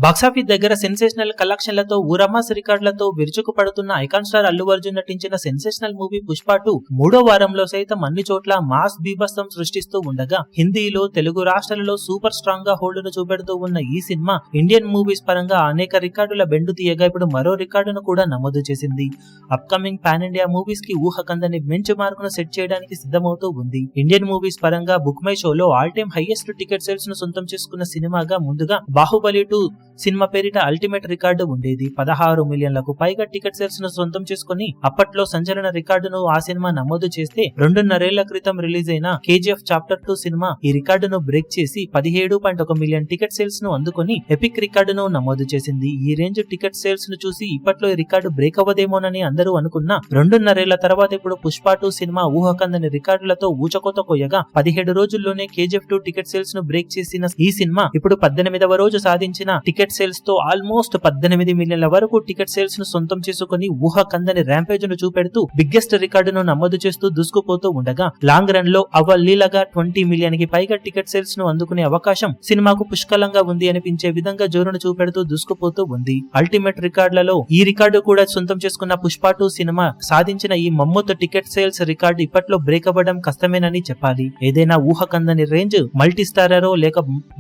Box office దగ్గర sensational కలెక్షన్లతో ఊరమాస్ రికార్డులతో విరుచుకు పడుతున్న icon star Allu Arjun నటించిన సెన్సేషనల్ మూవీ పుష్ప 2 మూడో వారంలో సైతం అన్ని చోట్ల మాస్ బీభత్సం సృష్టిస్తూ ఉండగా హిందీలో తెలుగు రాష్ట్రాలలో సూపర్ స్ట్రాంగ్ గా హోల్డ్ను చూపెడుతూ ఉన్న ఈ సినిమా ఇండియన్ మూవీస్ పరంగా అనేక రికార్డుల బెండు తీయగా ఇప్పుడు మరో రికార్డును కూడా నమోదు చేసింది. అప్కమింగ్ పాన్ ఇండియా మూవీస్ కి ఊహకందని బెంచ్ మార్కును సెట్ చేయడానికి సిద్ధమవుతూ ఉంది. ఇండియన్ మూవీస్ పరంగా బుక్ మై షోలో all time highest ticket sales ను సొంతం చేసుకున్న సినిమాగా ముందుగా బాహుబలి 2 సినిమా పేరిట అల్టిమేట్ రికార్డు ఉండేది. 16 మిలియన్లకు పైగా టికెట్ సేల్స్ ను సొంతం చేసుకుని అప్పట్లో సంచలన రికార్డును ఆ సినిమా నమోదు చేస్తే 2.5 క్రితం రిలీజ్ అయిన కేజీఎఫ్ చాప్టర్ 2 సినిమా ఈ రికార్డును బ్రేక్ చేసి 17.1 మిలియన్ టికెట్ సేల్స్ ను అందుకుని ఎపిక్ రికార్డును నమోదు చేసింది. ఈ రేంజ్ టికెట్ సేల్స్ ను చూసి ఇప్పట్లో ఈ రికార్డు బ్రేక్ అవ్వదేమోనని అందరూ అనుకున్నా 2.5 తర్వాత ఇప్పుడు పుష్ప 2 సినిమా ఊహకందని రికార్డులతో ఊచకోత కొయ్యగా 17 రోజుల్లోనే కేజీఎఫ్ 2 టికెట్ సేల్స్ ను బ్రేక్ చేసిన ఈ సినిమా ఇప్పుడు 18వ రోజు సాధించిన టికెట్ సేల్స్ తో ఆల్మోస్ట్ 18 మిలియన్ల వరకు టికెట్ సేల్స్ ను సొంతం చేసుకుని ఊహకందని ర్యాంపేజ్ ను చూపెడుతూ బిగ్గెస్ట్ రికార్డును నమోదు చేస్తూ దూసుకుపోతూ ఉండగా లాంగ్ రన్ లో అవలీలగా 20 మిలియన్ కి పైగా టికెట్ సేల్స్ ను అందుకునే అవకాశం సినిమాకు పుష్కలంగా ఉంది అనిపించే విధంగా జోరును చూపెడుతూ దూసుకుపోతూ ఉంది. అల్టిమేట్ రికార్డులలో ఈ రికార్డు కూడా సొంతం చేసుకున్న పుష్ప 2 సినిమా సాధించిన ఈ మమ్మూత్ టికెట్ సేల్స్ రికార్డు ఇప్పట్లో బ్రేక్ అవ్వడం కష్టమేనని చెప్పాలి. ఏదైనా ఊహకందని రేంజ్ మల్టీ స్టారరో లేక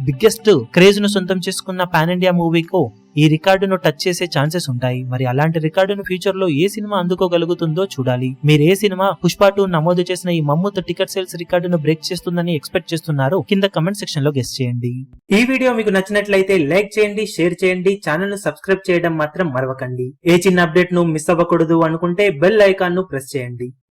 బిగ్గెస్ట్ క్రేజ్ ను సొంతం చేసుకున్న పాన్ ఇండియా మూవీకో ఈ రికార్డును టచ్ చేసే ఛాన్సెస్ ఉంటాయి. మరి అలాంటి రికార్డును ఫ్యూచర్ లో ఏ సినిమా అందుకోగలుగుతుందో చూడాలి. మీరు ఏ సినిమా పుష్ప 2 నమోదు చేసిన ఈ మమ్మూత్ టికెట్ సేల్స్ రికార్డును బ్రేక్ చేస్తుందని ఎక్స్పెక్ట్ చేస్తున్నారో కింద కమెంట్ సెక్షన్ లో గెస్ చేయండి. ఈ వీడియో మీకు నచ్చినట్లయితే లైక్ చేయండి, షేర్ చేయండి, ఛానల్ ను సబ్స్క్రైబ్ చేయడం మాత్రం మరవకండి. ఏ చిన్న అప్డేట్ ను మిస్ అవ్వకూడదు అనుకుంటే బెల్ ఐకాన్ ను ప్రెస్ చేయండి.